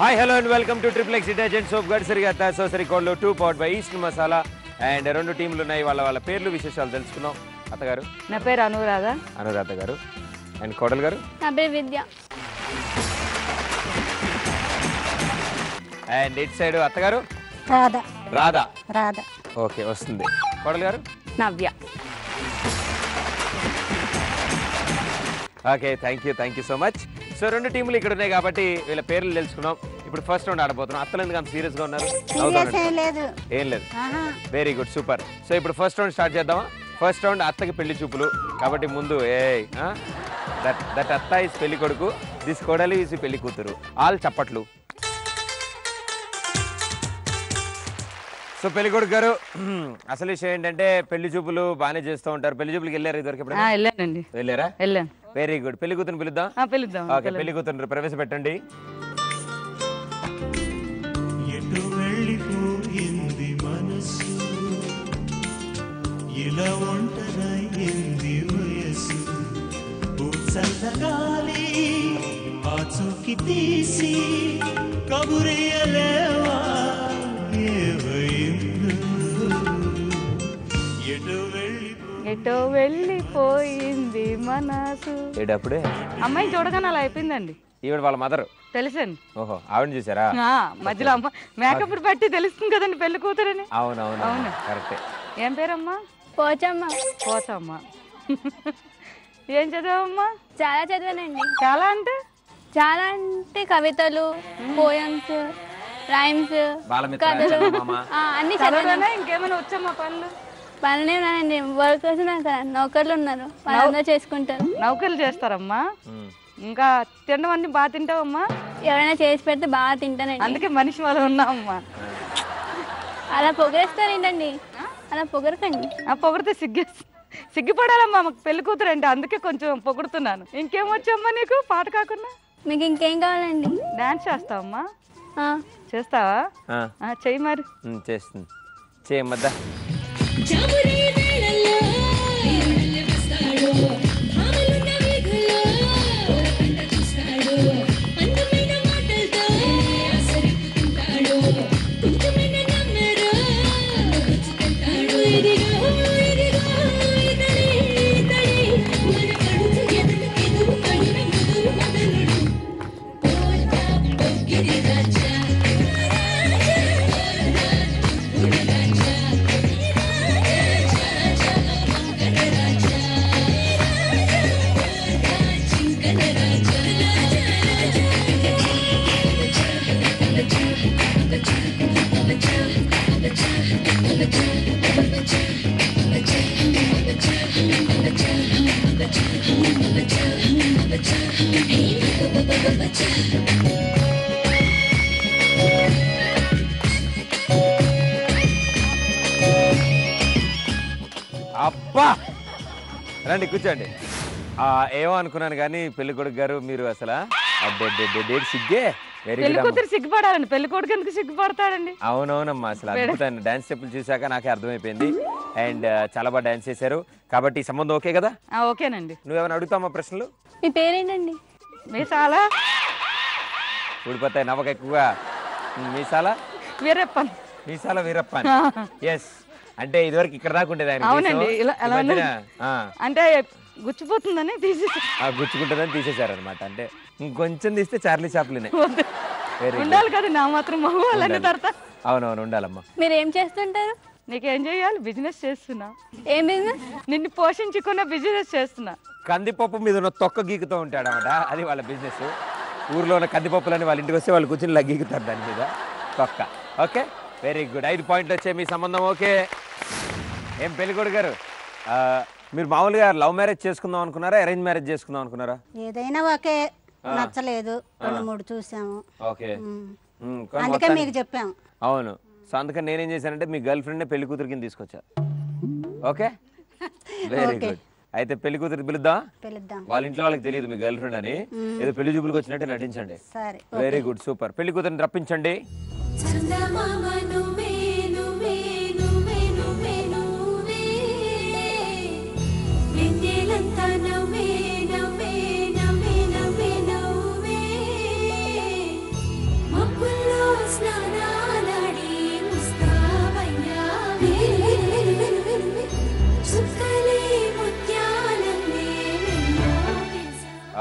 Hi hello and welcome to triple X detergent soap గడ్సరిగా తయారు కోళ్ళు 2 powered by East Masala and 2 టీంలు ఉన్నాయి. వాళ్ళ పేర్లు విశేషాలు తెలుసుకుందాం. అత్తగారు నా పేరు అనురాధ గారు అండ్ కోడలు గారు నా పేరు విద్య అండ్ ఇట్ సైడ్ అత్తగారు రాధా ఓకే వస్తుంది. కోడలు గారు Navya. Okay thank you so much. So 2 టీములు ఇక్కడ ఉన్నాయి కాబట్టి వీళ్ళ పేర్లు తెలుసుకున్నాం. ఇప్పుడు ఫస్ట్ రౌండ్ ఆడబోతున్నాం. అత్తలు ఎందుకు అంత సీరియస్ గా ఉన్నారు? ఏం లేదు. Very good super. సో ఇప్పుడు ఫస్ట్ రౌండ్ స్టార్ట్ చేద్దామా? ఫస్ట్ రౌండ్ అత్తకి పెళ్లి చూపులు కాబట్టి ముందు దట్ అత్త ఇస్ పెళ్లి కొడుకు, దిస్ కోడలి ఇస్ పెళ్లి కూతురు. ఆల్ చప్పట్లు. సో పెళ్లి కొడుకు గారు అసలు విషయం ఏంటంటే పెళ్లి చూపులు బాగానే చేస్తూ ఉంటారు. పెళ్లి చూపులకి వెళ్ళారు ఇదివరకు ఎప్పుడు? వెళ్ళానండి. వెళ్ళారా? వెళ్ళాను. Very good. పెళ్లి కూతురు పిలుద్దాం. ఓకే పెళ్లి కూతురు ప్రవేశపెట్టండి. ఎటు వెళ్ళిపోయింది మనసు, ఇలా ఒంటరైంది వయసు, చల్లగాలి ఆచూకి తీసి కబురేయలేవా ఎటో వెళ్ళిపోయింది మనసు. అప్పుడే అమ్మాయి చూడగానే అలా అయిపోయిందండి. ఈవిడ వాళ్ళ మదర్ తెలుసండి. ఓహో ఆవిడ చూసారా? మధ్యలో అమ్మ మేకప్ బట్టి తెలుస్తుంది కదండి పెళ్లి కూతురని. అవును కరెక్టే. ఏం పేరమ్మా? పోచమ్మ. ఏం చదివామమ్మా? చాలా చదివానండి. చాలా అంటే కవితలు, పోయమ్స్, రైమ్స్, కథలు అన్ని చదివాను. ఇంకేమైనా వచ్చామ్మా పనులే ఉన్నానండి. వర్క్ కోసం నౌకర్లు ఉన్నారు, వాళ్ళందరూ చేసుకుంటారు. నౌకర్లు చేస్తారమ్మా. ఇంకా తినడం అన్ని బాగా తింటావమ్మా? ఎవరైనా చేసి పెడితే బాగా తింటానండి. అందుకే మనిషి వాళ్ళు ఉన్నామమ్మా. అలా పొగరేస్తారు ఏంటండి? అలా పొగరకండి. పొగిడితే సిగ్గుపడాలమ్మా మాకు పెళ్లి కూతురు అంటే, అందుకే కొంచెం పొగుడుతున్నాను. ఇంకేమొచ్చమ్మా నీకు పాట కాకుండా? మీకు ఇంకేం కావాలండి? డాన్స్ చేస్తావమ్మా? చేస్తావా? చెయ్యి మరి. చేస్తుంది. చేయమ్మద్దా. అబ్బా రండి కూర్చోండి. ఏమో అనుకున్నాను కానీ పెళ్లి కొడుకు గారు మీరు అసలు సిగ్గే. పెళ్లి కూతురు సిగ్గుపడాలండి, పెళ్లి కొడుకు ఎందుకు సిగ్గుపడతాడండి? అవునవునమ్మా అసలు అద్భుతమైన డాన్స్ స్టెప్పులు చూసాక నాకే అర్థమైపోయింది. అండ్ చాలా బాగా డాన్స్ చేశారు కాబట్టి సంబంధం ఓకే కదా? ఓకేనండి. నువ్వేమైనా అడుగుతావమ్మా ప్రశ్నలు? మీ పేరేంటండి? మీసాలా ఊడిపోతాయి నవ్వక ఎక్కువగా. మీసాలా వీరప్పన్. ఎస్ అంటే ఇదివరకు ఇక్కడ దాకా ఉండేది ఆయన. అంటే గుచ్చిపోతుందని గుచ్చుకుంటుందని తీసేశారు అనమాట. అంటే ఇంకొంచెం తీస్తే చార్లీ చాప్లినే ఉండాలి కదా. నా మాత్రం మగవాళ్ళని తర్వాత. అవునవును ఉండాలమ్మా. మీరు ఏం చేస్తుంటారు? నీకేం చేయాలి? బిజినెస్ చేస్తున్నా. ఏం బిజినెస్? నిన్ను పోషించుకున్న బిజినెస్ చేస్తున్నా. కందిపప్పు మీద ఉన్న తొక్క గీకుతూ ఉంటాడు అనమాట. అది వాళ్ళ బిజినెస్. ఊర్లో ఉన్న కందిపప్పులని వాళ్ళ ఇంటికి వస్తే వాళ్ళు కూర్చొని గీకుతారు దాని మీద తొక్క. Okay very good. 5 పాయింట్లు వచ్చాయి. మీ సంబంధం ఓకే. ఏం పెళ్ళికొడుకు గారు మీరు మామూలుగా లవ్ మ్యారేజ్ చేసుకుందాం అనుకున్నారా, అరేంజ్ మ్యారేజ్ చేసుకుందాం అనుకున్నారా? ఏదైనా ఓకే. నచ్చలేదు, 2-3 చూసాము. ఓకే అందుకే మీకు చెప్పాము. అవును. సో అందుకని నేనేం చేశానంటే మీ గర్ల్ ఫ్రెండ్ పెళ్లి కూతురు కింద తీసుకొచ్చా. Okay very good. అయితే పెళ్లి కూతురు పిలుద్దాం. వాళ్ళ ఇంట్లో వాళ్ళకి తెలియదు మీ గర్ల్ ఫ్రెండ్ అని. ఏదో పెళ్లి చూపులకు వచ్చినట్టు నటించండి. Very good super. పెళ్లి కూతురుని రప్పించండి. మబ్బు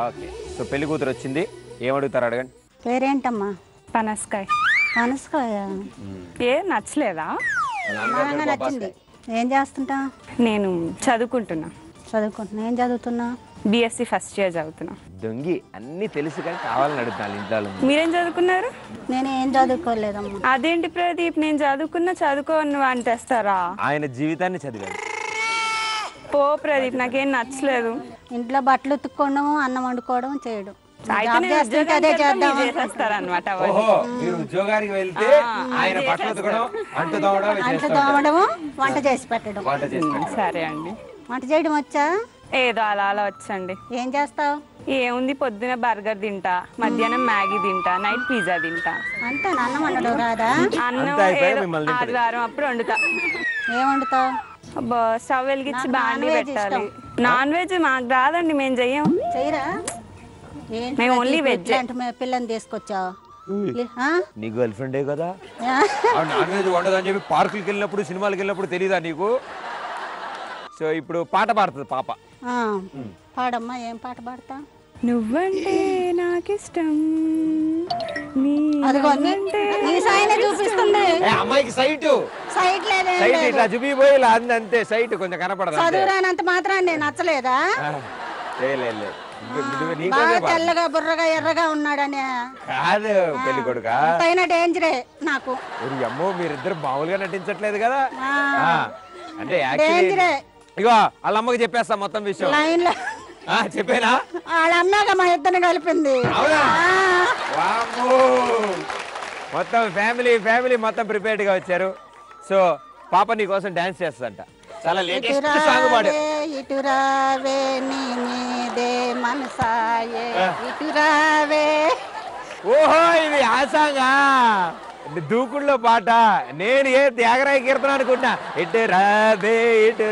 ఓకే, సో పెళ్లి కూతురు వచ్చింది, ఏమడుగుతారు అడగండి. పేరేంటమ్మా? పనస్కాయ్. పనసకాయ. ఏ నచ్చలేదా? బాగా నచ్చింది. ఏం చేస్తుంటా? నేను చదువుకుంటున్నా. చదువుకుంటున్నా. ఏం చదువుతున్నా? బిఎస్సి ఫస్ట్ ఇయర్ చదువుతున్నా. దొంగి అన్ని తెలుసు కానీ కావాలని అడుగుతాను ఇంట్లో. మీరేం చదువుకున్నారు? నేను ఏం చదువుకోలేదమ్మా. అదేంటి ప్రదీప్, నేను చదువుకోను అంటేస్తారా? ఆయన జీవితాన్ని చదివాడు. పో ప్రదీప్, నాకేం నచ్చలేదు. ఇంట్లో బట్టలు ఉతుక్కోవడం, అన్నం వండుకోవడం చేయడం. అయితే నేను అదే చేద్దాం. చేస్తారనమాట. మీరు ఉద్యోగానికి వెళ్తే ఆయన బట్టలు ఉతకడం, అంటు తోమడం, అంట్లు తోమడము, వంట చేసి పెట్టడం. వంట చేస్తాడు. సరే అండి. వంట చేయడం వచ్చా? ఏదో అలా అలా వచ్చండి. ఏం చేస్తావు? ఏముంది, పొద్దున బర్గర్ తింటా, మధ్యాహ్నం మ్యాగీ తింటా, నైట్ పిజ్జా తింటా. అంతా అన్నం వండడం రాదా? అన్నం అంతా అయిపోయాక ఏదో మిమ్మల్ని తింటది. ఆదివారం అప్పుడు వండుతా. ఏం వండుతావు? స్టవ్ వెలిగించి నాకు బాండి నాన్ వెజ్ పెట్టాలి. ఇష్టం. నాన్ వెజ్ మాకు రాదండి, మేము చెయ్యం. చెయ్యరా? ఏంటి మేము ప్రతి ఓన్లీ ఇప్పుడు వెజ్. ఇట్లాంటి పిల్లని తీసుకొచ్చావు? నీ గర్ల్ ఫ్రెండే కదా. నాన్ వెజ్ వండదని చెప్పి పార్కులకి వెళ్ళినప్పుడు, సినిమాలకు వెళ్ళినప్పుడు తెలియదా నీకు? సో ఇప్పుడు పాట పాడుతుంది పాప. పాడమ్మా. ఏం పాట పాడతా? నువ్వంటే నాకిష్టం, అదిగో నీ సాయినే చూపిస్తుంది. అమ్మాయికి సైట్ సైట్ లేదే. సైట్ ఇట్లా చూపిపోయి ఇలా అంది అంతే. సైట్ కొంచెం కనపడదు. చదువురానంత మాత్రాన్ని నేను నచ్చలేదా? బాగా తెల్లగా బుర్రగా ఎర్రగా ఉన్నాడని కాదు పెళ్లి కొడుక. పైన డేంజరే నాకు. అమ్మో, మీరిద్దరు మామూలుగా నటించట్లేదు కదా. అంటే డేంజరే. ఇగో వాళ్ళ అమ్మకి చెప్పేస్తా మొత్తం విషయం. లైన్ లో చెప్పేనా? వాళ్ళ అమ్మాక మా ఇద్దరిని కలిపింది. మొత్తం ఫ్యామిలీ మొత్తం ప్రిపేర్డ్ గా వచ్చారు. సో పాప నీ కోసం డాన్స్ చేస్తుందంట. చాలా లేటెస్ట్ సాంగ్ పాడు. ఇటురావే నీదే మనసాయే ఇటురావే. ఓహో, ఇది ఆ సాంగా? దూకుల్లో పాట. నేను ఏ త్యాగరాయ కీర్తన అనుకుంటా. ఇటు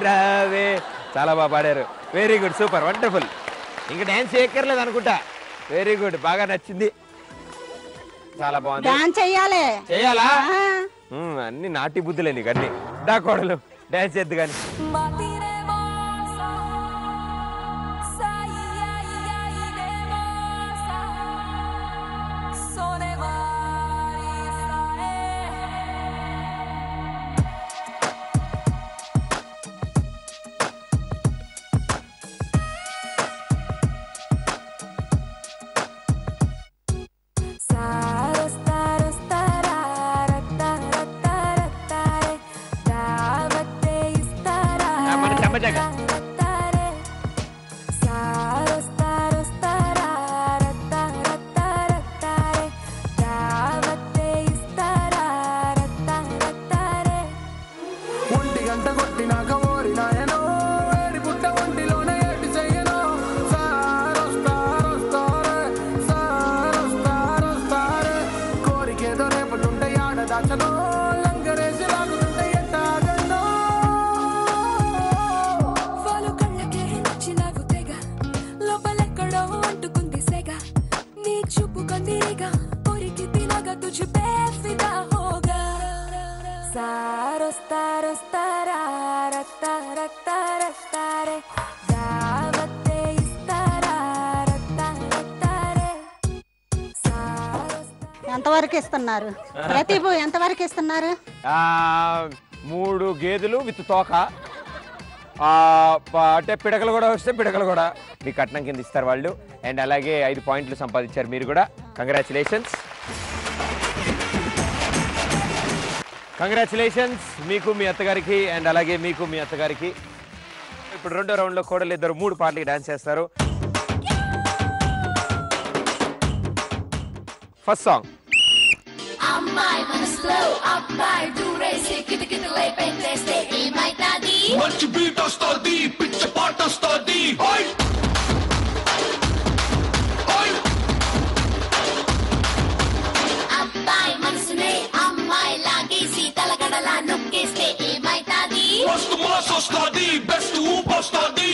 రావే. చాలా బాగా పాడారు. Very good, super, wonderful. ఇంకా డాన్స్ చేయక్కర్లేదు అనుకుంటా. వెరీ గుడ్, బాగా నచ్చింది, చాలా బాగుంది. డాన్స్ చెయ్యాలి. చేయాలా? అన్ని నాటి బుద్ధులే నీకు అన్ని. దా కోడలు డాన్స్ చేద్దు కానీ. ఎంతవరకు ఇస్తున్నారు ప్రతిభు? ఎంతవరకు ఇస్తున్నారు? 3 గేదెలు విత్ తోక. అంటే పిడకలు కూడా వస్తే పిడకలు కూడా మీ కట్నం కింద ఇస్తారు వాళ్ళు. అండ్ అలాగే 5 పాయింట్లు సంపాదించారు మీరు కూడా. కంగ్రాచులేషన్స్ మీకు, మీ అత్తగారికి. అండ్ అలాగే మీకు, మీ అత్తగారికి. ఇప్పుడు రెండో రౌండ్లో కోడలు ఇద్దరు 3 పాటలకి డాన్స్ చేస్తారు. First song. అమ్మాయి మనసులో అబ్బాయి దూరేసి కితకితలై పెంచేస్తే ఏమైతాది? మంచి బీట్ వస్తుంది, పిచ్చ పాట వస్తుంది. అబ్బాయి మనసునే అమ్మాయి లాగేసి తలగడలా నొక్కేస్తే ఏమైతాది? మస్తు మాస్ వస్తుంది, బెస్ట్ ఊపు వస్తుంది.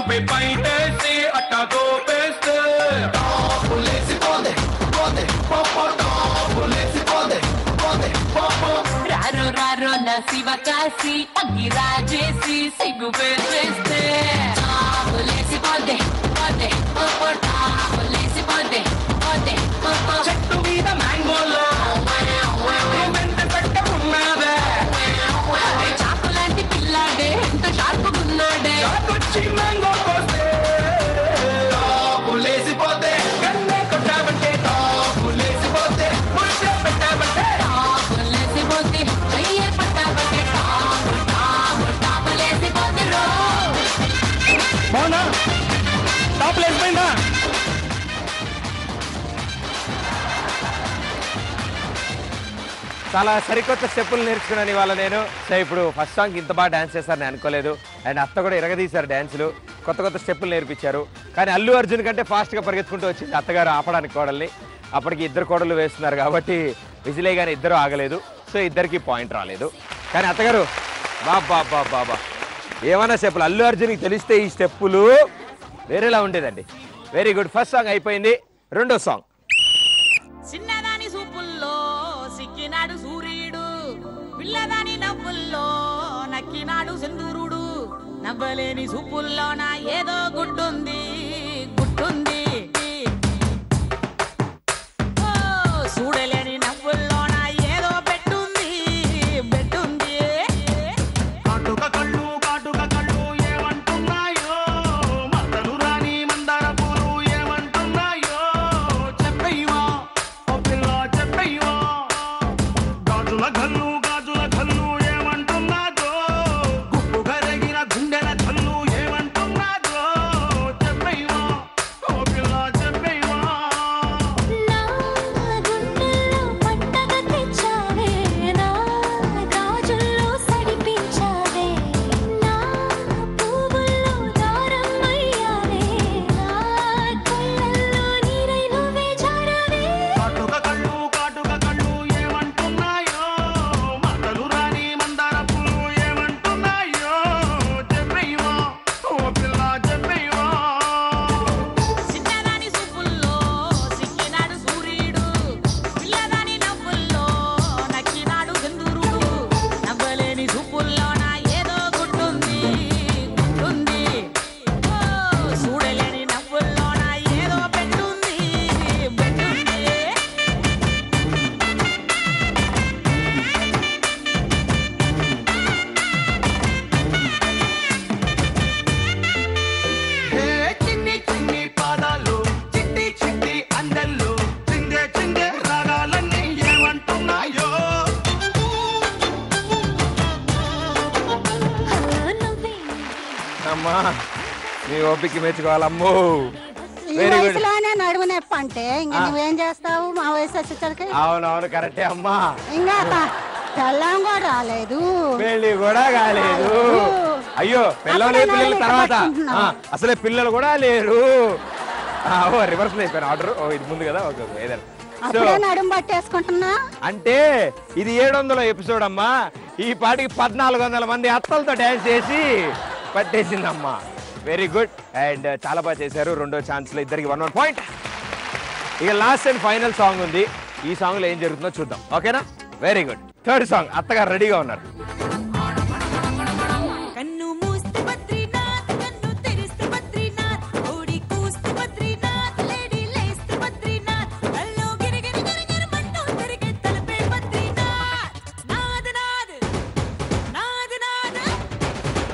पे पैंटेसी अट्टा दो पेस्ते पुलिस बोले बोले पापा पुलिस बोले बोले पापा రారో రారో నా శివకాశి అగ్గిరాజేసి సిగ్గు పేర్చేస్తే టాపులేసి పోతే పోతే ఓ టాపులేసి పోతే పోతే చెట్టు మీద మ్యాంగోలో మెంత పెట్టకున్నాదే చాకు లాంటి పిల్లాడే ఎంత షార్పుకున్నాడే వచ్చి మ్యాంగో పోతే టాపులేసి పోతే కన్నే కొట్టామంటే టాపులేసి పోతే ముద్ద పెట్టామంటే టాపులేసి పోతే చెయ్యి పట్టాబట్టే టాపులేసి పోతే రో బాగున్నా టాప్ లేకపోయిందా చాలా సరికొత్త స్టెప్పులు నేర్చుకున్నాను ఇవాళ నేను. సో ఇప్పుడు ఫస్ట్ సాంగ్ ఇంత బాగా డాన్స్ చేస్తారని అనుకోలేదు. అండ్ అత్త కూడా ఇరగదీశారు డాన్సులు, కొత్త కొత్త స్టెప్పులు నేర్పించారు. కానీ అల్లు అర్జున్ కంటే ఫాస్ట్గా పరిగెత్తుకుంటూ వచ్చింది అత్తగారు ఆపడానికి కోడల్ని. అప్పటికి ఇద్దరు కోడలు వేస్తున్నారు కాబట్టి విజిలే కానీ ఇద్దరు ఆగలేదు. సో ఇద్దరికి పాయింట్ రాలేదు. కానీ అత్తగారు బాబా బాబా బాబా ఏమన్నా స్టెప్పులు, అల్లు అర్జున్కి తెలిస్తే ఈ స్టెప్పులు వేరేలా ఉండేదండి. Very good. ఫస్ట్ సాంగ్ అయిపోయింది. రెండో సాంగ్. చిన్నదాని సూపుల్లో సిక్కినాడు సూర్యుడు, పిల్లదాని నవ్వుల్లో నక్కినాడు సింధూరుడు, నవ్వలేని సూపుల్లోన ఏదో గుడ్డుంది గుడ్డుంది, ఓ చూడలేని నవ్వుల్లోన ఏదో పెట్టుంది పెట్టుంది. కాటుక కళ్ళు ఏమంటున్నాయో, మద్దలు రాని మందార పూలు ఏమంటున్నాయో, చెప్పయ్యవా ఓ పిల్ల చెప్పయ్యవా. గాజుల కళ్ళు ఏమంటున్నాదో, గుప్పు కరిగిన గుండెల కళ్ళు ఏమంటున్నాదో, చెప్పయ్యవా ఓ పిల్ల చెప్పయ్యవా. నా గుండెల్లో పంటగా తెచ్చావే, నా గాజుల్లో సడిపించావే, నా పువ్వుల్లో దారం అయ్యావే, నా కళ్ళల్లో నీరై నువ్వే జారావే. కాటుక కళ్ళు ఏమంటున్నాయో, మద్దలు రాని మందార పూలు ఏమంటున్నాయో, చెప్పయ్యవా ఓ పిల్ల చెప్పయ్యవా. చిన్నదాని సూపుల్లో సిక్కినాడు సూర్యుడు, పిల్లదాని నవ్వుల్లో నక్కినాడు సింధూరుడు, నవ్వలేని సూపుల్లోన ఏదో గుడ్డుంది గుడ్డుంది, ఓ చూడలేని నవ్వుల్లోన ఏదో పెట్టుంది పెట్టుంది. హే చిన్ని చిన్ని పాదాలు, చిట్టి చిట్టి అందెల్లు, చిందే చిందే రాగాలన్నీ ఏమంటున్నాయో. నువ్వే అమ్మా మీ ఓపిక మెచ్చుకోవాలమ్మో. ఈ వెరీ గుడ్. వయసులోనే నడుము నొప్పి అంటే ఇంకా నువ్వేం చేస్తావు? మా వయసు వచ్చేసరికి అవునవును కరెక్టే అమ్మా. ఇంకా తెల్లం కూడా రాలేదు. పెళ్లి కూడా కాలేదు. అయ్యో పిల్లలు పిల్లల తర్వాత అసలే పిల్లలు కూడా లేరు. ఓ రివర్స్ అయిపోయాను ఆర్డర్. ఓ ఇది ముందు కదా. ఓకే ఓకే ఏదైనా. సో అప్పుడే నడుము పట్టేసుకుంటున్నా. అంటే ఇది 700 ఎపిసోడ్ అమ్మా. ఈ పాటికి 1400 మంది అత్తలతో డాన్స్ చేసి పట్టేసిందమ్మా. Very good. అండ్ చాలా బాగా చేశారు. రెండో ఛాన్స్ లో ఇద్దరికి 1 పాయింట్. ఇక లాస్ట్ అండ్ ఫైనల్ సాంగ్ ఉంది. ఈ సాంగ్ లో ఏం జరుగుతుందో చూద్దాం. ఓకేనా? Very good. Third song. అత్తగారు రెడీగా ఉన్నారు. కన్ను మూస్తే బద్రీనాథ్, కన్ను తెరిస్తే బద్రీనాథ్, ఓడి కూస్తే బద్రీనాథ్, లేడీ లేస్తే బద్రీనాథ్, కల్లో గిరిగిరి గిరిగిరి మంటూ తిరిగే తలపే బద్రీనాథ్. నాద్ నాద్ నాద్ నాద్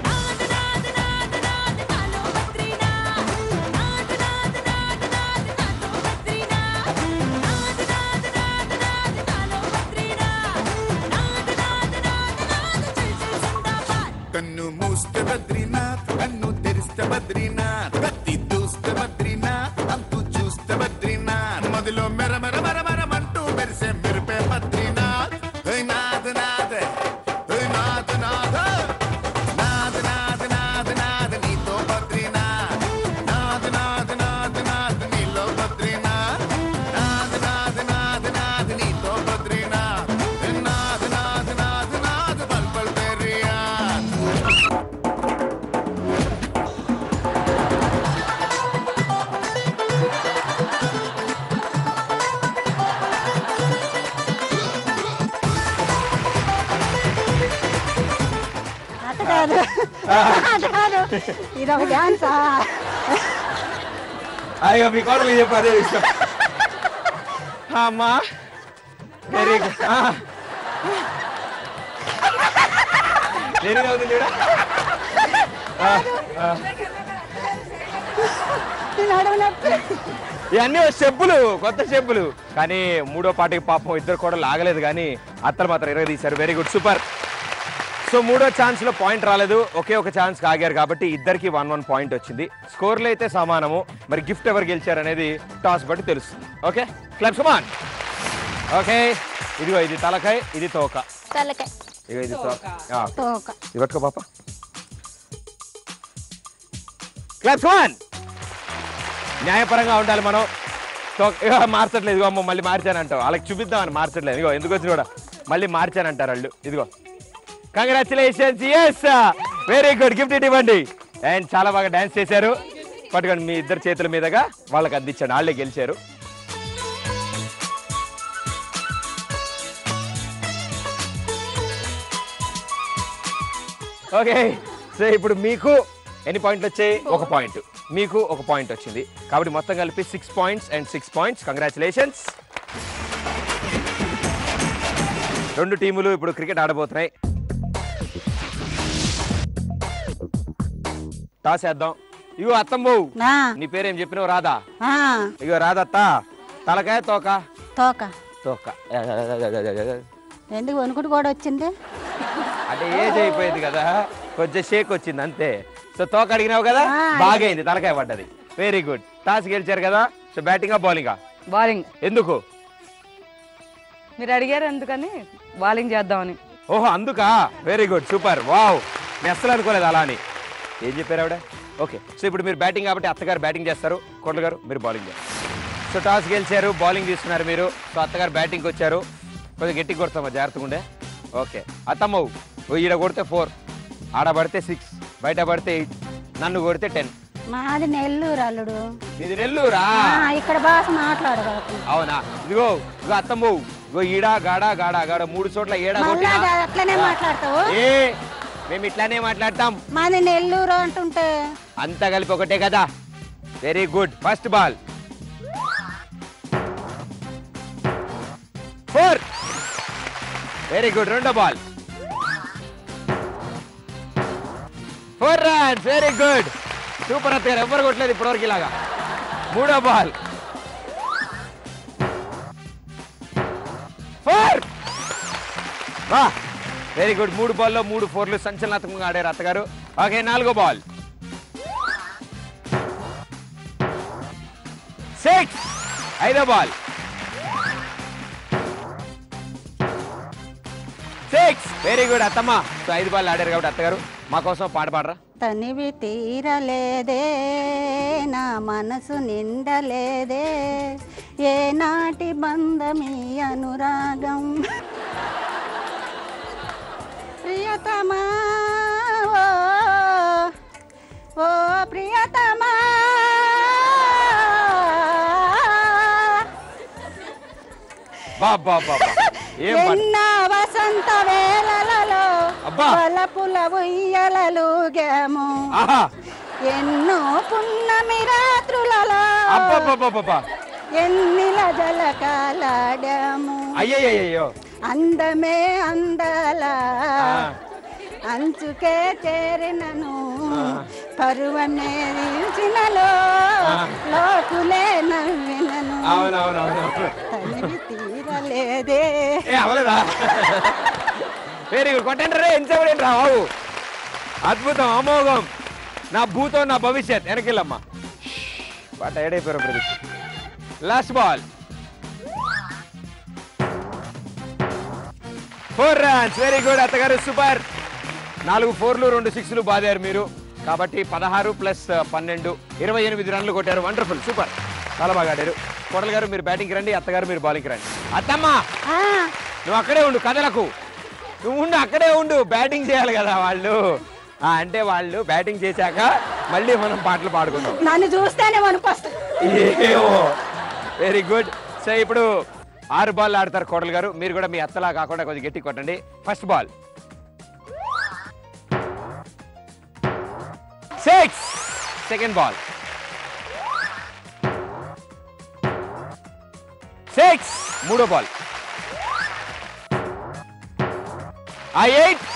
నాద్ నాద్ నాద్ నాద్ నాలో బద్రీనాథ్, నాద్ నాద్ నాద్ నాద్ నాలో బద్రీనాథ్, నాద్ నాద్ నాద్ నాద్ నాలో బద్రీనాథ్, నాద్ నాద్ నాద్ నాద్ జై జై జిందాబాద్. కన్ను మూస్తే బద్రీనాథ్, కన్ను తెరిస్తే బద్రీనాథ్, కత్తి దూస్తే బద్రీనాథ్, అంతు చూస్తే బద్రీనాథ్, మదిలో మెర మెర మెర మెరమంటూ మెరిసే మెరిపే బద్రీనాథ్. హే నాథ్ నాథ్, హే నాథ్ నాథ్, నాథ్ నాథ్ నాథ్ నాథ్ నీతో బద్రీనాథ్, నాథ్ నాథ్ నాథ్ నాథ్ నీలో బద్రీనాథ్, నాథ్ నాథ్ నాథ్ నాథ్ నీతో బద్రీనాథ్, హే నాథ్ నాథ్ నాథ్ నాథ్ బల్ బల్ బెరియాథ్. కాదు అది కాదు ఇది ఒక డాన్సా అయ్యో మీ కోడలు చెప్పు అదే విషయం అమ్మా వెరీ గుడ్ దేనికి అవుతుంది చూడ ఇవన్నీ చెప్పులు కొత్త చెప్పులు కానీ మూడో పాటకి పాపం ఇద్దరు కూడా లాగలేదు కానీ అత్తలు మాత్రం 20 తీశారు వెరీ గుడ్ సూపర్ సో మూడో ఛాన్స్ లో పాయింట్ రాలేదు ఒకే ఒక ఛాన్స్ ఆగారు కాబట్టి ఇద్దరికి 1-1 పాయింట్ వచ్చింది స్కోర్లు అయితే సమానము మరి గిఫ్ట్ ఎవరు గెలిచారు అనేది టాస్ బట్టి తెలుస్తుంది ఓకే క్లబ్ కమాన్ ఓకే ఇదిగో ఇది తలకాయ ఇది తోక తలకాయ ఇగో ఇది తోక తోక ఇది పట్టుకో పాప క్లబ్ కమాన్ న్యాయపరంగా ఉండాలి మనం మార్చట్లేదు ఇదిగో అమ్మ మళ్ళీ మార్చానంటావు వాళ్ళకి చూపిద్దామని మార్చట్లేదు ఇదిగో ఎందుకు వచ్చి కూడా మళ్ళీ మార్చానంటారు వాళ్ళు ఇదిగో congratulations yes very good gift it ఇవ్వండి అండ్ చాలా బాగా డాన్స్ చేశారు పట్టుకోండి మీ ఇద్దరు చేతుల మీదుగా వాళ్ళకి అందించండి వాళ్ళే గెలిచారు ఓకే సో ఇప్పుడు మీకు ఎన్ని పాయింట్లు వచ్చాయి ఒక పాయింట్ మీకు ఒక పాయింట్ వచ్చింది కాబట్టి మొత్తం కలిపి 6 పాయింట్స్ అండ్ 6 పాయింట్స్ కంగ్రాచులేషన్స్ రెండు టీములు ఇప్పుడు క్రికెట్ ఆడబోతున్నాయి టాస్ వేద్దాం ఇగో అత్తమ్మ నీ పేరేం చెప్పినావు రాధా ఇగో రాధత్త తలకాయ తోక తోక తోక ఎందుకు వణుకుడు కూడా వచ్చింది అంటే ఏజ్ అయిపోయింది కదా కొంచెం షేక్ వచ్చింది అంతే సో తోక అడిగినావు కదా బాగైంది తలకాయ పడ్డది వెరీ గుడ్ టాస్ గెలిచారు కదా సో బ్యాటింగా బౌలింగా బౌలింగ్ ఎందుకు మీరు అడిగారు ఎందుకని బౌలింగ్ చేద్దామని ఓహో అందుకా వెరీ గుడ్ సూపర్ వావ్ నేను అస్సలు అనుకోలేదు అలా అని ఏం చెప్పారు ఆవిడ ఓకే సో ఇప్పుడు మీరు బ్యాటింగ్ కాబట్టి అత్తగారు బ్యాటింగ్ చేస్తారు కోట్ల గారు మీరు బౌలింగ్ చేస్తారు సో టాస్ గెలిచారు బౌలింగ్ తీసుకున్నారు మీరు సో అత్తగారు బ్యాటింగ్కి వచ్చారు కొంచెం గట్టిగా కొడతామా జాగ్రత్తగా ఉండే ఓకే అత్తమ్మ ఈడ కొడితే 4 ఆడ పడితే 6 బయట పడితే 8 నన్ను కొడితే 10 మాది నెల్లూరు అల్లుడు ఇది నెల్లూరా ఇక్కడ భాష మాట్లాడదు అవునా ఇదిగో ఇగో అత్తమ్మ ఇగో ఈడ గాడ గాడ గాడ 3 చోట్ల ఏడా కొట్టినా అట్లనే మాట్లాడతావు ఏ మేము ఇట్లానే మాట్లాడతాం మాది నెల్లూరు అంటుంటే అంతా కలిపి ఒకటే కదా very good first ball 4 very good రెండో ball 4 runs very good super అత్తగారు ఎవరు కొట్టలేదు ఇప్పటివరకు ఇలాగా మూడో బాల్ 4 వెరీ గుడ్ 3 బాల్లో 3 4లు సంచలనాత్మకంగా ఆడారు అత్తగారు ఓకే నాలుగో బాల్ 6 ఐదో బాల్ 6 వెరీ గుడ్ అత్తమ్మ సో 5 బాల్ ఆడారు కాబట్టి అత్తగారు మా కోసం పాట పాడరా తనివి తీరలేదే నా మనసు నిండలేదే ఏ నాటి బంధమీ అనురాగం ప్రియతమా ఓ ప్రియతమా బాబా బాబా ఎన్న వసంత వేళలలో బలపుల ఉయ్యలలుగేము ఎన్నో పున్నమి రాత్రులలో ఎన్నిల జలకాలాడాము అయ్యయ్యో అందమే అందల అంచుకే చేరినను పరువమే నిలిచినలో లోకులే నవ్వినను తనివి తీరలేదే అవలేదా వెరీ గుడ్ కొట్టండి రే ఎంచబడి రా బాబు అద్భుతం అమోఘం నా భూతం నా భవిష్యత్ వెనకెళ్ళమ్మా పాట ఏడైపోయారు Pradeep last ball 4 runs very good అత్తగారు సూపర్ 4 4లు 2 6లు బాదారు మీరు కాబట్టి 16 ప్లస్ 12 28 రన్లు కొట్టారు వండర్ఫుల్ సూపర్ చాలా బాగా ఆడారు కోడలు గారు మీరు బ్యాటింగ్కి రండి అత్తగారు మీరు బౌలింగ్కి రండి అత్తమ్మ నువ్వు అక్కడే ఉండు కథలకు నువ్వు ఉండు అక్కడే ఉండు బ్యాటింగ్ చేయాలి కదా వాళ్ళు అంటే వాళ్ళు బ్యాటింగ్ చేశాక మళ్ళీ మనం పాటలు పాడుకుందాం నన్ను చూస్తేనే వెరీ గుడ్ సో ఇప్పుడు 6 బాల్ ఆడతారు కోడలు గారు మీరు కూడా మీ అత్తలా కాకుండా కొంచెం గట్టి కొట్టండి ఫస్ట్ బాల్ సెకండ్ బాల్ 6 మూడో బాల్ ఆ 8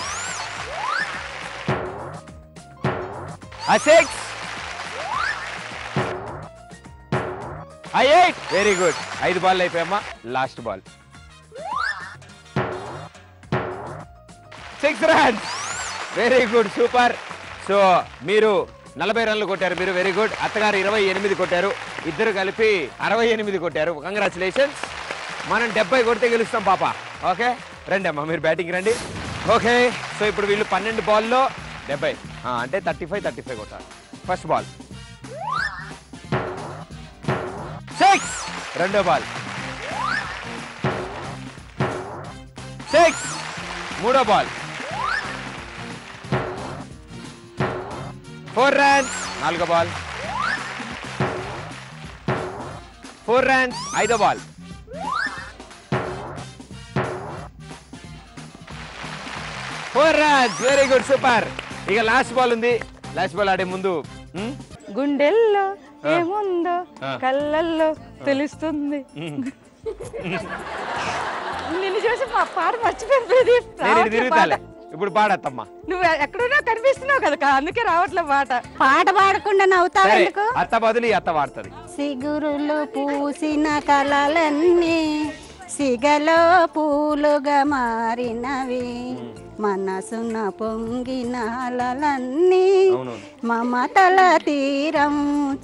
ఆ 6 ఆ 8 వెరీ గుడ్ 5 బాల్ అయిపోయామ్మా last ball 6 runs very good super so మీరు 40 రన్లు కొట్టారు మీరు వెరీ గుడ్ అత్తగారు 28 కొట్టారు ఇద్దరు కలిపి 68 కొట్టారు కంగ్రాచులేషన్స్ మనం 70 కొడితే గెలుస్తాం పాప ఓకే రండి అమ్మా మీరు బ్యాటింగ్ రండి ఓకే సో ఇప్పుడు వీళ్ళు 12 బాల్లో 70 అంటే 35 కొట్టారు ఫస్ట్ బాల్ 6 రెండో బాల్ 6 మూడో బాల్ 4 రన్స్ నాలుగో బాల్ 4 రన్స్ ఐదో ball 4 runs very good super ఇక లాస్ట్ బాల్ ఉంది లాస్ట్ బాల్ ఆడే ముందు గుండెల్లో ఏముందో కళ్ళల్లో తెలుస్తుంది నిన్ను చూసి మా పాట మర్చిపోయింది తిరుగుతాలే ఇప్పుడు పాడత్తమ్మా నువ్వు ఎక్కడున్నా కనిపిస్తున్నావు కదా అందుకే రావట్లే పాట పాడకుండా నవ్వుతావు ఎందుకు అత్త బదులు అత్త వాడుతుంది సిగురులు పూసిన కలలన్నీ సిగలో పూలుగా మారినవి మనసున పొంగిన అలలన్నీ మమతల తీరం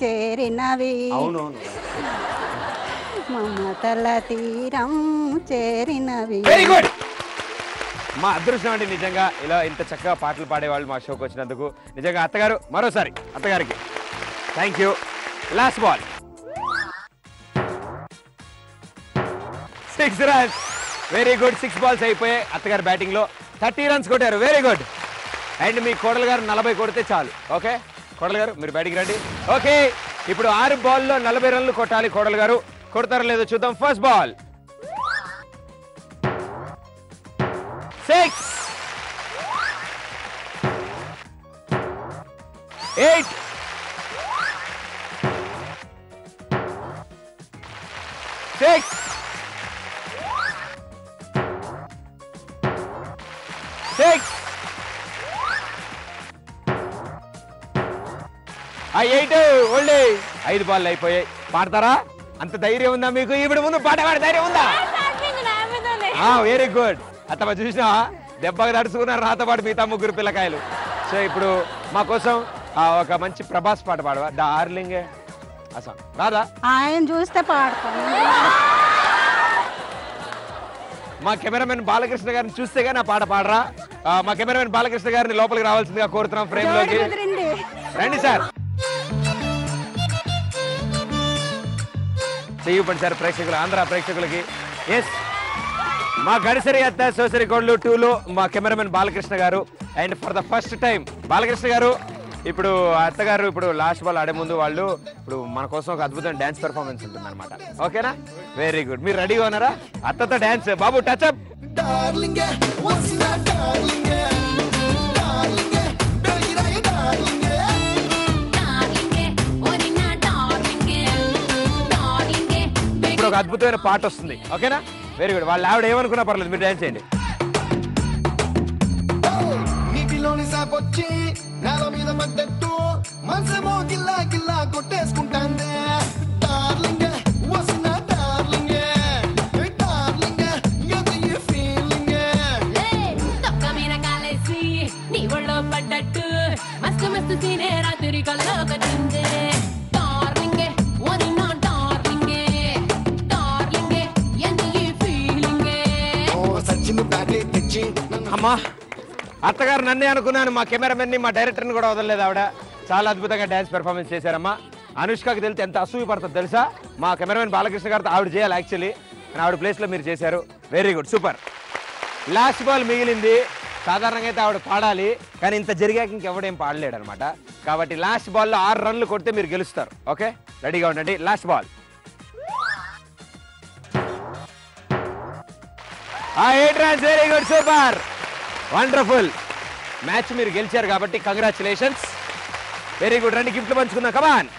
చేరినవి మమతల తీరం చేరినవి వెరీ గుడ్ మా అదృష్టం అండి నిజంగా ఇలా ఇంత చక్కగా పాటలు పాడేవాళ్ళు మా షోకి వచ్చినందుకు నిజంగా అత్తగారు మరోసారి అత్తగారికి thank you last ball 6 runs very good 6 balls అయిపోయాయి అత్తగారు బ్యాటింగ్ లో 30 రన్స్ కొట్టారు వెరీ గుడ్ అండ్ మీ కోడలు గారు 40 కొడితే చాలు ఓకే కోడలు గారు మీరు బ్యాటింగ్ రండి ఓకే ఇప్పుడు 6 బాల్లో 40 రన్లు కొట్టాలి కోడలు గారు కొడతారో లేదో చూద్దాం ఫస్ట్ బాల్ 6 8 6 6 8 ఓన్లీ 5 బాల్ అయిపోయాయి పాడతారా అంత ధైర్యం ఉందా మీకు ఇప్పుడు ముందు పాట పాడే ధైర్యం ఉందా వెరీ గుడ్ అత్తమ్మ చూసినా దెబ్బగా తడుచుకున్నారు నాతో పాటు మిగతా ముగ్గురు పిల్లకాయలు సో ఇప్పుడు మా కోసం ఒక మంచి ప్రభాస్ పాట పాడవా డార్లింగ్ అసలు రాదా ఆయన చూస్తే పాడతాను మా కెమెరామెన్ బాలకృష్ణ గారిని చూస్తే గానీ ఆ పాట పాడరా మా కెమెరామెన్ బాలకృష్ణ గారిని లోపలికి రావాల్సిందిగా కోరుతున్నాం ఫ్రేమ్ లోకి రండి సార్ చెయ్యిపండి సార్ ప్రేక్షకులు ఆంధ్ర ప్రేక్షకులకి ఎస్ మా గడిసరి అత్త సోసరి కోడ్లు 2లో మా కెమెరామెన్ బాలకృష్ణ గారు and for the first time Balakrishna గారు ఇప్పుడు అత్తగారు ఇప్పుడు లాస్ట్ బాల్ ఆడే ముందు వాళ్ళు ఇప్పుడు మన కోసం ఒక అద్భుతమైన డాన్స్ పెర్ఫార్మెన్స్ ఉంటుంది అనమాట ఓకేనా వెరీ గుడ్ మీరు రెడీగా ఉన్నారా అత్తతో డాన్స్ బాబు టచ్ అప్ ఇప్పుడు ఒక అద్భుతమైన పాట వస్తుంది ఓకేనా వెరీ గుడ్ వాళ్ళు ఆవిడ ఏమనుకున్నా పర్లేదు మీరు డాన్స్ చేయండి నీటిలోని సాపొచ్చి నేల మీద మద్దతు మనసేమో గిల్లా గిల్లా కొట్టేసుకుంటాందే డార్లింగ్ వసిన డార్లింగ్ డార్లింగ్ గది ఈ ఫీలింగ్ తొక్క మీద కాలేసి నీ ఒళ్ళో పడ్డట్టు మస్తు మస్తు సీనే రాత్రి కల్లో కట్టిందే డార్లింగ్ వదిన డార్లింగ్ డార్లింగ్ ఎందు ఈ ఫీలింగ్ ఓ సచిన్ బ్యాటే తెచ్చి అమ్మా అత్తగారు నన్నే అనుకున్నాను మా కెమెరామెన్ ని మా డైరెక్టర్ ని కూడా వదలలేదు ఆవిడ చాలా అద్భుతంగా డాన్స్ పెర్ఫార్మెన్స్ చేశారమ్మా అనుష్కకి తెలితే ఎంత అసూయ పడుతుంది తెలుసా మా కెమెరామెన్ బాలకృష్ణ గారితో ఆవిడ చేయాలి యాక్చువల్లీ ఆవిడ ప్లేస్ లో మీరు చేశారు very good super last ball మిగిలింది సాధారణంగా అయితే ఆవిడ పాడాలి కానీ ఇంత జరిగాక ఇంకెవడేం పాడలేడు అనమాట కాబట్టి లాస్ట్ బాల్లో 6 రన్లు కొడితే మీరు గెలుస్తారు ఓకే రెడీగా ఉండండి last ball 8 runs very good super wonderful match మీరు గెలిచారు కాబట్టి కంగ్రాచులేషన్స్ వెరీ గుడ్. రండి గిఫ్ట్లు పంచుకుందాం. కమాన్.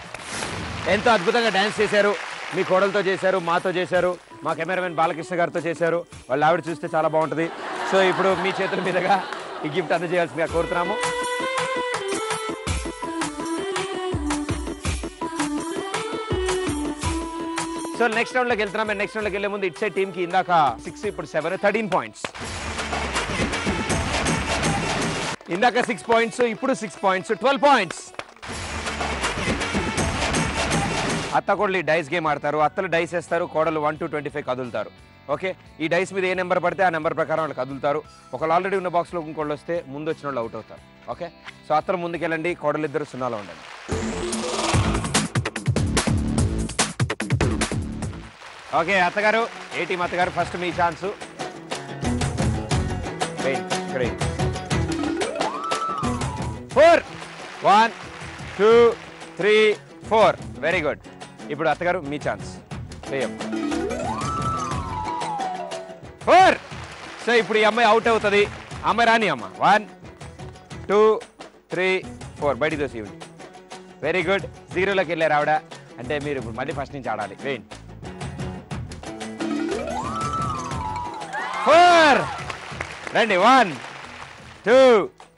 ఎంతో అద్భుతంగా డ్యాన్స్ చేశారు. మీ కోడలతో చేశారు, మాతో చేశారు, మా కెమెరామెన్ బాలకృష్ణ గారితో చేశారు. వాళ్ళ ఆవిడ చూస్తే చాలా బాగుంటుంది. సో ఇప్పుడు మీ చేతుల మీదుగా ఈ గిఫ్ట్ అందజేయాల్సిందిగా కోరుతున్నాము. సో నెక్స్ట్ రౌండ్లోకి వెళ్తున్నాం. నెక్స్ట్ రౌండ్లోకి వెళ్ళే ముందు ఇట్సే టీమ్కి ఇందాక 6 ఇప్పుడు 7 13 పాయింట్స్. ఇందాక 6 పాయింట్స్, ఇప్పుడు 6 పాయింట్స్, 12 పాయింట్స్. అత్త కోడలు ఈ డైస్ గేమ్ ఆడతారు. అత్తలు డైస్ వేస్తారు, కోడలు 1 to 25 కదులుతారు. ఓకే, ఈ డైస్ మీద ఏ నెంబర్ పడితే ఆ నెంబర్ ప్రకారం వాళ్ళు కదులుతారు. ఒకళ్ళు ఆల్రెడీ ఉన్న బాక్స్లో ఇంకోళ్ళు వస్తే ముందు వచ్చిన వాళ్ళు అవుట్ అవుతారు. ఓకే, సో అత్తలు ముందుకెళ్ళండి, కోడలు ఇద్దరు 0లో ఉండండి. ఓకే అత్తగారు, ఏ టీం అత్తగారు? ఫస్ట్ మీ ఛాన్సు. 4 1 2 3 4. Very good. ఇప్పుడు అత్తగారు మీ ఛాన్స్. 4. సో ఇప్పుడు ఈ అమ్మాయి అవుట్ అవుతుంది. అమ్మాయి రాని అమ్మ. 1 2 3 4 బయటికి దోసి ఇవ్వండి. Very good. 0లోకి వెళ్ళారు ఆవిడ. అంటే మీరు ఇప్పుడు మళ్ళీ ఫస్ట్ నుంచి ఆడాలి. వేయండి. 4. రండి. 1 2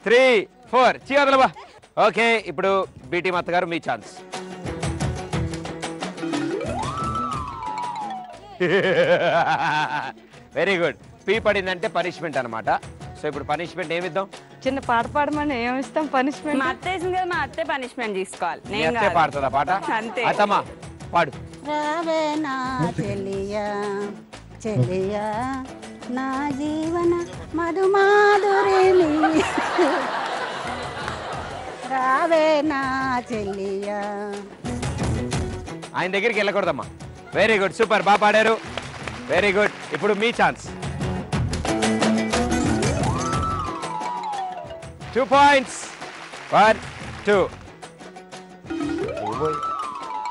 3 4. చీవదలబా. ఓకే, ఇప్పుడు బీటీ అత్తగారు మీ ఛాన్స్. Very good. పీ పడిందంటే పనిష్మెంట్ అనమాట. సో ఇప్పుడు పనిష్మెంట్ ఏమిద్దాం? చిన్న పాట పాడమని ఏమిస్తాం పనిష్మెంట్? మా అత్త వేసింది కదా, మా అత్తే పనిష్మెంట్ తీసుకోవాలి. మీ అత్తే పాడుతుందా పాట? అంతే. అత్తమ్మా పాడు. రావే నా చెలియా చెలియా నా జీవన మధుమాధురిని రావే నా చెలియా. ఆయన దగ్గరికి వెళ్ళకూడదమ్మా. వెరీ గుడ్, సూపర్, బాగా పాడారు. Very good. ఇప్పుడు మీ ఛాన్స్. 2 పాయింట్స్. 1 2.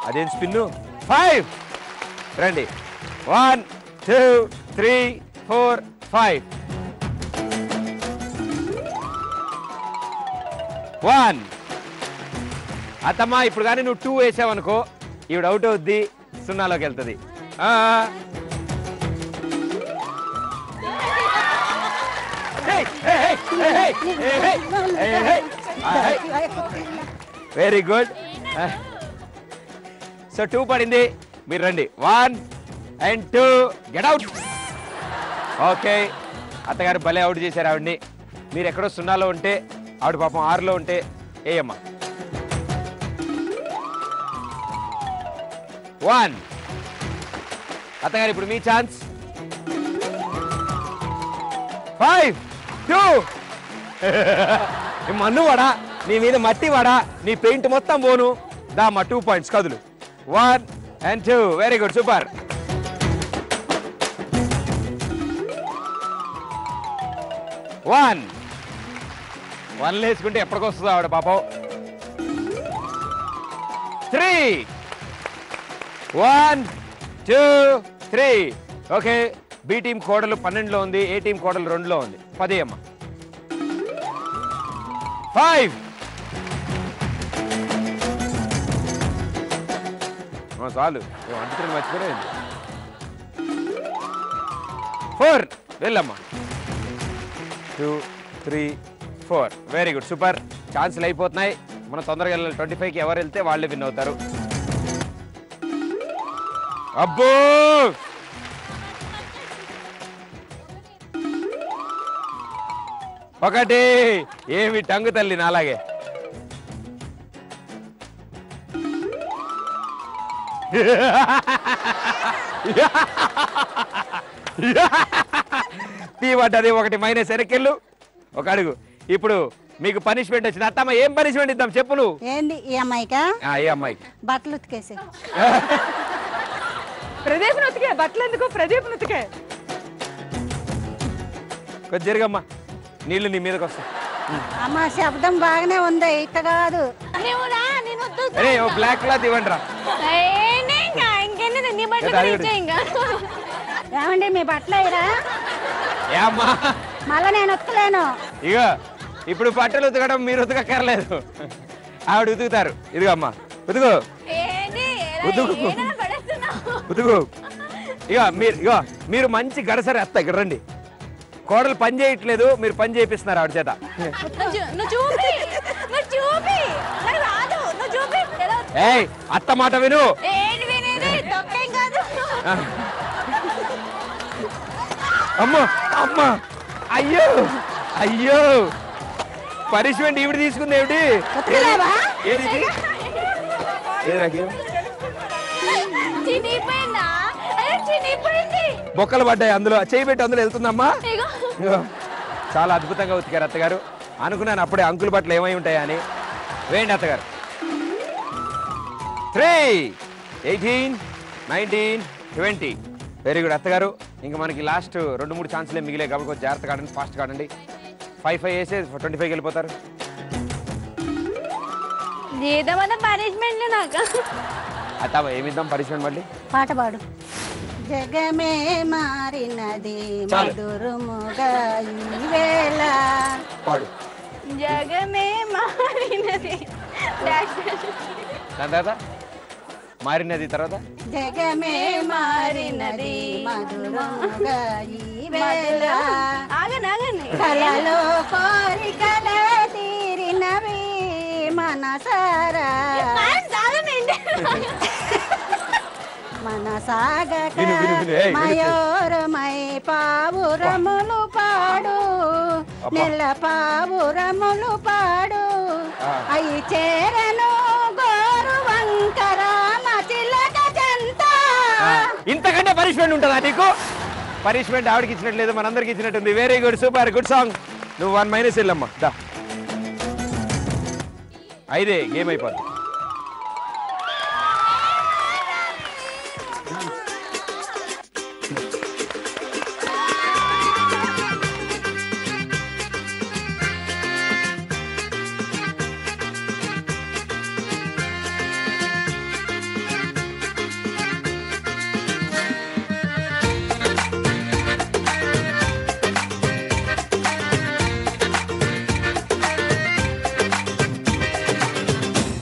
అదేం స్పిన్ను? 5. రండి. 1 2 3 4 5. 1. అత్తమ్మా ఇప్పుడు కానీ నువ్వు 2 వేసావనుకో ఈవిడ అవుట్ అవుద్ది, 0లోకి వెళ్తుంది. Very good. సో 2 పడింది. మీరు రండి. 1 and 2. Get out. ఓకే, అత్తగారు భలే అవుట్ చేశారు ఆవిడ్ని. మీరు ఎక్కడో 0లో ఉంటే ఆవిడ పాపం 6లో ఉంటే ఏయమ్మా. 1. అత్తగారు ఇప్పుడు మీ ఛాన్స్. 5 2. మన్ను వాడా, నీ మీద మట్టి వాడా, నీ పెయింట్ మొత్తం పోను. దామా 2 పాయింట్స్. కదులు. 1 and 2. Very good, super. 1 1 వేసుకుంటే ఎప్పటికొస్తుందో ఆవిడ పాపం. 3 1 2 3. ఓకే, బి టీం కోడలు 12లో ఉంది, ఏ టీం కోడలు 2లో ఉంది. 10 అమ్మ. 5 చాలు, అంటున్నాను మర్చిపోయింది. 4 వెళ్ళమ్మా. 2 3 4. Very good, super. ఛాన్సులు అయిపోతున్నాయి. మనం తొందరగా వెళ్ళాలి. 25కి ఎవరు వెళ్తే వాళ్ళే విన్ అవుతారు. అబ్బో, ఒకటి. ఏమి టంగు తల్లి నాలాగే. తీవడ్డది. ఒకటి మైనస్. ఎరకెళ్ళు. ఒక అడుగు. ఇప్పుడు మీకు పనిష్మెంట్ వచ్చింది. అత్తమ్మ ఏం పనిష్మెంట్ ఇద్దాం చెప్పు నువ్వు. ఏంది ఈ అమ్మాయికా? ఏ అమ్మాయికి? బట్టలు ఉతికేసి. ప్రదీప్ నుతికే. బట్టలు ఎందుకు? ప్రదీప్ నుతికే. కొంచెం జరగమ్మా, నీళ్లు నీ మీదకి వస్తాయి. అమ్మ శబ్దం బాగానే ఉంది, ఇట్ట కాదు. అరే ఓ బ్లాక్ క్లాత్ ఇవ్వండి రా. ఏమండి మీ బట్టలు అయ్యరా? ఏమ్మా మళ్ళా నేను ఉతకలేను. ఇక ఇప్పుడు బట్టలు ఉతకడం మీరు ఉతకక్కర్లేదు. ఆవిడ ఉతుకుతారు. ఇదిగో అమ్మా ఉతుకు ఉతుకు ఉతుకు. ఇగో మీరు మంచి గడసరి అత్త. ఇక్కడ రండి. కోడలు పని చేయట్లేదు, మీరు పని చేపిస్తున్నారు ఆవిడ చేత. ఏయ్ అత్త మాట విను. అమ్మో అమ్మా అయ్యో అయ్యో పనిష్మెంట్ ఈవిడ తీసుకుంది. ఏమిటి బొక్కలు పడ్డాయి, అందులో చేయి పెట్టి అందులో వెళ్తుందమ్మా. చాలా అద్భుతంగా ఉతికారు అత్తగారు. అనుకున్నాను అప్పుడే అంకుల్ బట్టలు ఏమై ఉంటాయా అని. వేయండి అత్తగారు. 3, 18, 19, 20. వెరీ గుడ్ అత్తగారు. ఇంకా మనకి లాస్ట్ 2-3 ఛాన్సులే మిగిలే కాబట్టి కొంచెం జాగ్రత్తగా ఆడండి, ఫాస్ట్గా ఆడండి. 5 వేసే 25 వెళ్ళిపోతారు. అత్త ఏమిద్దాం పనిష్మెంట్ మళ్ళీ? పాట పాడు. జగమే మారినది మధురముగా ఈవేళ. పాడు. జగమే మారినది దాని తర్వాత మారినది తర్వాత జగమే మారినది మధురముగా ఈవేళ. కలలో కోరికల తీరినవి మనసారా మనసాగక మయూరమై పావురములు పాడు, నెల పావురములు పాడు. అయి చేరను గోరు వంకర మచిలక జంత. ఇంతకంటే పనిష్మెంట్ ఉంటుందా నీకు? పనిష్మెంట్ ఆవిడకి ఇచ్చినట్లేదు, మనందరికి ఇచ్చినట్టుంది. Very good, super, good song. నువ్వు 1- వెళ్ళమ్మా. దా 5 గేమ్ అయిపోద్ది.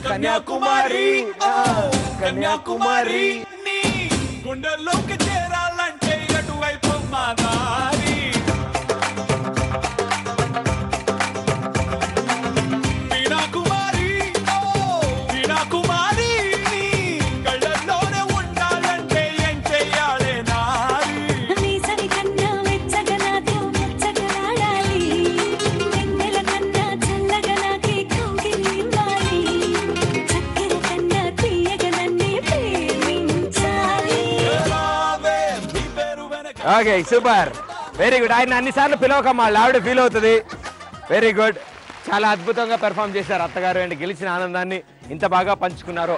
కన్యాకుమారి కన్యాకుమారి నీ గుండెల్లోకి చేరాలంటే అటువైపు మా దారి. వీణాకుమారి వీణాకుమారి నీ కళ్ళల్లోనే ఉండాలంటే ఏం చెయ్యాలే నారి. Okay super, very good. ఆయన అన్నిసార్లు పిలవకమ్మా, ఆవిడ ఫీల్ అవుతుంది. వెరీ గుడ్, చాలా అద్భుతంగా పెర్ఫామ్ చేశారు అత్తగారు. అండ్ గెలిచిన ఆనందాన్ని ఇంత బాగా పంచుకున్నారు,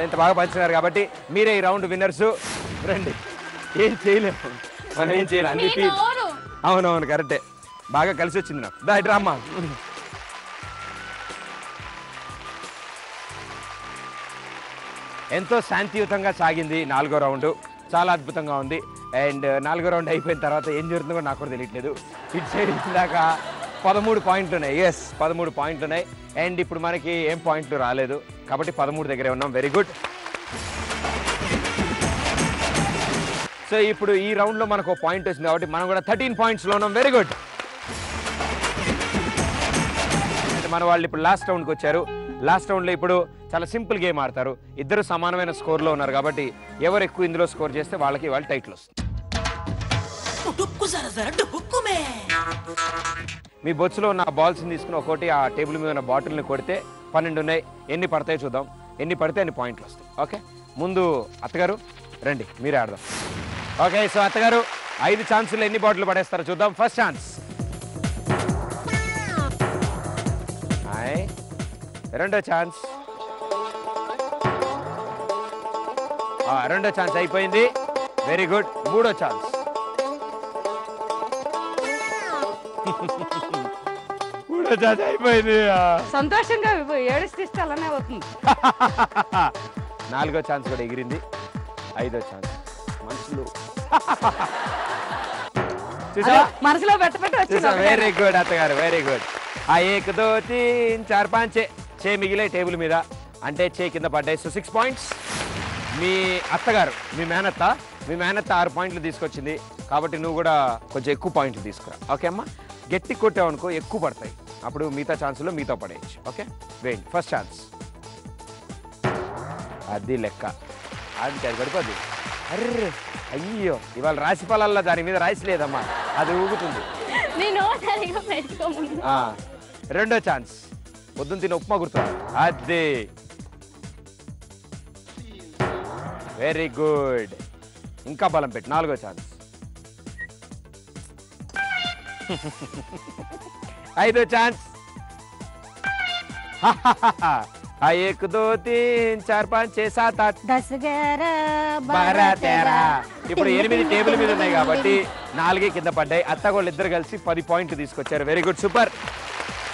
ఇంత బాగా పంచుకున్నారు కాబట్టి మీరే ఈ రౌండ్ విన్నర్స్. రండి. ఏం చేయలేము మనం, ఏం చేయలేము. అన్ని ఫీల్. అవునవును కరెక్టే, బాగా కలిసి వచ్చింది నాకు. దా ఇటు రామ్మా. ఎంతో శాంతియుతంగా సాగింది 4వ రౌండ్. చాలా అద్భుతంగా ఉంది. అండ్ 4వ రౌండ్ అయిపోయిన తర్వాత ఏం జరుగుతుందో కూడా నాకు కూడా తెలియట్లేదు. ఇటు సైడ్ ఇందాక 13 పాయింట్లు ఉన్నాయి. 13 పాయింట్లు ఉన్నాయి. అండ్ ఇప్పుడు మనకి ఏం పాయింట్లు రాలేదు కాబట్టి 13 దగ్గరే ఉన్నాం. Very good. సో ఇప్పుడు ఈ రౌండ్లో మనకు పాయింట్ వచ్చింది కాబట్టి మనం కూడా 13 పాయింట్స్లో ఉన్నాం. Very good. అంటే మన వాళ్ళు ఇప్పుడు లాస్ట్ రౌండ్కి వచ్చారు. లాస్ట్ రౌండ్లో ఇప్పుడు చాలా సింపుల్ గేమ్ ఆడతారు. ఇద్దరు సమానమైన స్కోర్లో ఉన్నారు కాబట్టి ఎవరు ఎక్కువ ఇందులో స్కోర్ చేస్తే వాళ్ళకి వాళ్ళ టైటిల్ వస్తుంది. మీ బొచ్చులో ఉన్న బాల్స్ని తీసుకుని ఒకటి ఆ టేబుల్ మీద ఉన్న బాటిల్ని కొడితే 12 ఉన్నాయి. ఎన్ని పడతాయో చూద్దాం. ఎన్ని పడితే అన్ని పాయింట్లు వస్తాయి. ఓకే, ముందు అత్తగారు రండి, మీరే ఆడదాం. ఓకే, సో అత్తగారు 5 ఛాన్సులు ఎన్ని బాటిల్ పడేస్తారో చూద్దాం. First chance. రెండో ఛాన్స్. రెండో ఛాన్స్ అయిపోయింది. Very good. మూడో ఛాన్స్. మూడో ఛాన్స్ అయిపోయింది. సంతోషంగా ఏడుస్తే అలానే అవుతుంది. 4వ ఛాన్స్ కూడా ఎగిరింది. 5వ ఛాన్స్. మనుషులు మనసులో పెట్ట. వెరీ గుడ్ అత్తగారు, వెరీ గుడ్. 1 2 3 4 5 చే మిగిలే టేబుల్ మీద, అంటే చే కింద పడ్డాయి. So 6 points. మీ అత్తగారు మీ మేనత్త 6 పాయింట్లు తీసుకొచ్చింది కాబట్టి నువ్వు కూడా కొంచెం ఎక్కువ పాయింట్లు తీసుకురా. ఓకే అమ్మా, గట్టి కొట్టావనుకో ఎక్కువ పడతాయి, అప్పుడు మిగతా ఛాన్సులో మీతో పడేయచ్చు. ఓకే వేయండి. First chance. అది లెక్క, అది గడిపోద్ది. అర్రే అయ్యో, ఇవాళ రాశి ఫలాల్లో దాని మీద రాసి లేదమ్మా, అది ఊగుతుంది. రెండో ఛాన్స్. పొద్దున్న తిన్న ఉప్మా గుర్తు. అదే, వెరీ గుడ్. ఇంకా బలం పెట్టి. నాలుగో ఛాన్స్. ఐదో ఛాన్స్. 1 2 3 4 5 6 7 8 10 11 12 13. ఇప్పుడు 8 టేబుల్ మీద ఉన్నాయి కాబట్టి 4 కింద పడ్డాయి. అత్తగోళ్ళు ఇద్దరు కలిసి 10 పాయింట్లు తీసుకొచ్చారు. Very good, super.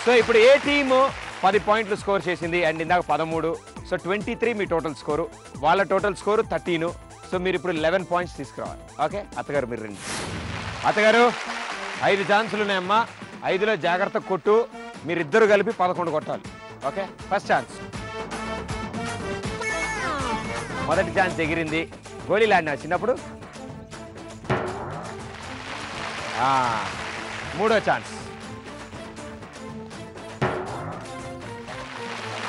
సో ఇప్పుడు ఏ టీము 10 పాయింట్లు స్కోర్ చేసింది అండ్ ఇందాక 13. సో 23 మీ టోటల్ స్కోరు, వాళ్ళ టోటల్ స్కోరు 13. సో మీరు ఇప్పుడు 11 పాయింట్స్ తీసుకురావాలి. ఓకే అత్తగారు మీరు రండి. అత్తగారు 5 ఛాన్సులు ఉన్నాయమ్మా, 5లో జాగ్రత్త కొట్టు. మీరిద్దరు కలిపి 11 కొట్టాలి. Okay first chance. మొదటి ఛాన్స్ ఎగిరింది. గోళీలు ఆడినా చిన్నప్పుడు. మూడో ఛాన్స్.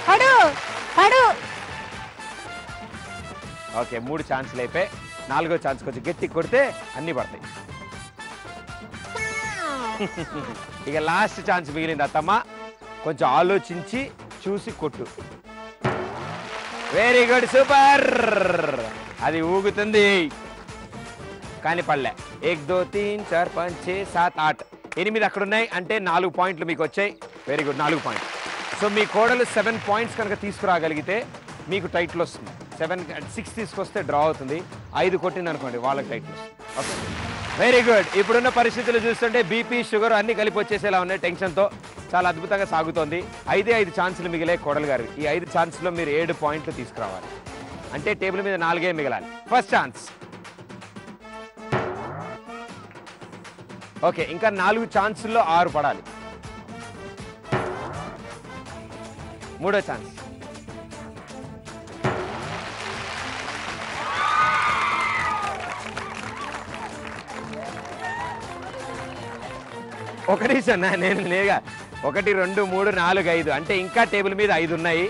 పడు పడు. ఓకే 3 ఛాన్సులు అయిపోయి 4గో ఛాన్స్ కొంచెం గట్టి కొడితే అన్నీ పడతాయి. ఇక లాస్ట్ ఛాన్స్ మిగిలింది అత్తమ్మ, కొంచెం ఆలోచించి చూసి కొట్టు. Very good, super. అది ఊగుతుంది కానీ పడలే. 1 2 3 4 5 6 7 8 8 అక్కడ ఉన్నాయి, అంటే 4 పాయింట్లు మీకు వచ్చాయి. వెరీ గుడ్, 4 పాయింట్లు. సో మీ కోడలు 7 పాయింట్స్ కనుక తీసుకురాగలిగితే మీకు టైటిల్ వస్తుంది. 6 తీసుకొస్తే డ్రా అవుతుంది. 5 కొట్టింది అనుకోండి వాళ్ళకి టైటిల్ వస్తుంది. Okay very good. ఇప్పుడున్న పరిస్థితులు చూస్తుంటే బీపీ షుగర్ అన్ని కలిపి వచ్చేసేలా ఉన్నాయి. టెన్షన్తో చాలా అద్భుతంగా సాగుతోంది. 5 ఛాన్సులు మిగిలే కోడలు గారు. ఈ 5 ఛాన్స్లో మీరు 7 పాయింట్లు తీసుకురావాలి, అంటే టేబుల్ మీద 4 మిగలాలి. First chance. ఓకే ఇంకా 4 ఛాన్సుల్లో 6 పడాలి. మూడో ఛాన్స్. ఒకటి నేను నేగా 1 2 3 4 5 అంటే ఇంకా టేబుల్ మీద 5 ఉన్నాయి.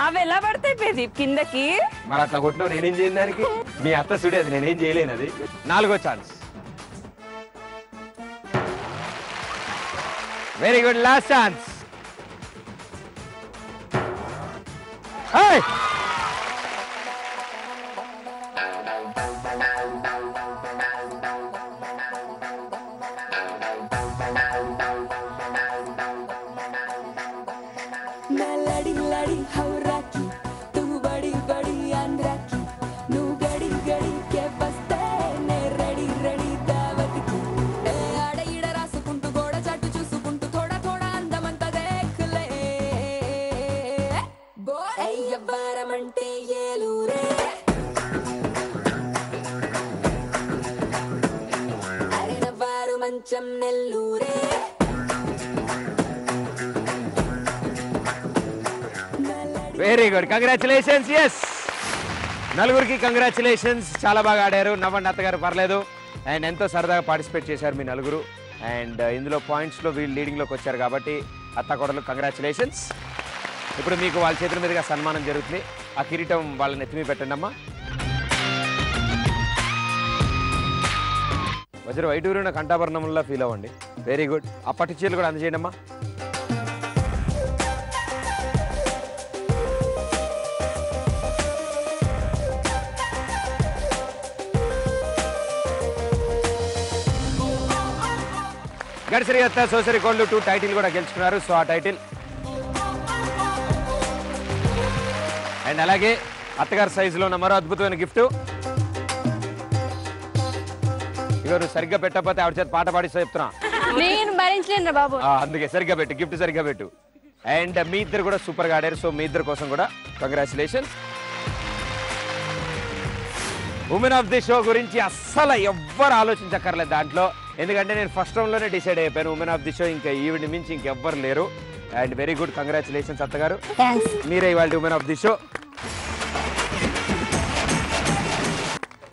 అవి ఎలా పడతాయి ప్రదీప్ కిందకి? మరి అట్లా కొట్టినా నేనేం చేయను దానికి. మీ అత్త చూడేది, నేనేం చేయలేను. అది 4గో chance. Very good, last chance. Very good, congratulations. Yes, నలుగురికి కంగ్రాచులేషన్స్. చాలా బాగా ఆడారు. నవ్వండి అత్తగారు, పర్లేదు. అండ్ ఎంతో సరదాగా పార్టిసిపేట్ చేశారు మీ నలుగురు. అండ్ ఇందులో పాయింట్స్లో వీళ్ళు లీడింగ్లోకి వచ్చారు కాబట్టి అత్త కోడలు కంగ్రాచులేషన్స్. ఇప్పుడు మీకు వాళ్ళ చేతుల మీదుగా సన్మానం జరుగుతుంది. ఆ కిరీటం వాళ్ళని ఎత్తిమీ పెట్టండి అమ్మా. వజ్ర వైడూరున్న కంఠాభరణంలో ఫీల్ అవ్వండి. Very good. ఆ పట్టు చీరలు కూడా అందజేయండి అమ్మా. గడిసరి అత్త సోసరి కోళ్ళు 2 టైటిల్ కూడా గెలుచుకున్నారు. సో ఆ టైటిల్ అండ్ అలాగే అత్తగారి సైజులో ఉన్న మరో అద్భుతమైన గిఫ్ట్. ఇవరు సరిగ్గా పెట్టకపోతే ఆవిడ చేత పాట పాడిస్తూ చెప్తున్నా. నేను భరించలేను బాబు. అందుకే సరిగ్గా పెట్టు, గిఫ్ట్ సరిగ్గా పెట్టు. అండ్ మీ ఇద్దరు కూడా సూపర్గా ఆడారు. సో మీ ఇద్దరు కోసం కూడా congratulations. Women of the show గురించి అస్సలు ఎవ్వరు ఆలోచించక్కర్లేదు దాంట్లో, ఎందుకంటే నేను ఫస్ట్ రౌండ్లోనే డిసైడ్ అయిపోయాను. ఉమెన్ ఆఫ్ ది షో ఇంకా ఈవిడ మించి ఇంకెవ్వరు లేరు. అండ్ వెరీ గుడ్, కంగ్రాచులేషన్స్ అత్తగారు. థ్యాంక్స్. మీరే ఇవాళ ఉమెన్ ఆఫ్ ది షో.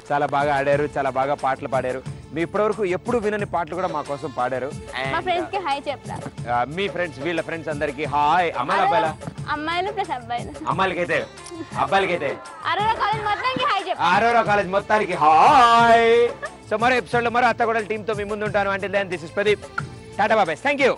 చాలా బాగా ఆడారు, చాలా బాగా పాటలు పాడారు. మీ ఇప్పటివరకు ఎప్పుడు వినని పాటలు కూడా మా కోసం పాడారు. మా ఫ్రెండ్స్ కి హాయ్ చెప్తా. మీ ఫ్రెండ్స్, వీళ్ళ ఫ్రెండ్స్ అందరికి హాయ్. అమ్మాయిల అబ్బాయిల? అమ్మాయిలు ప్లస్ అబ్బాయిలు. అమ్మాయిలకైతే అబ్బాయిలకైతే అరోరా కాలేజ్ మొత్తానికి హాయ్ చెప్తా. అరోరా కాలేజ్ మొత్తానికి హాయ్. సో మరో ఎపిసోడ్ లో మరో అత్తగూడల టీమ్ తో మీ ముందు ఉంటాను. అంటే then this is Pradeep. Tata bye bye. Thank you.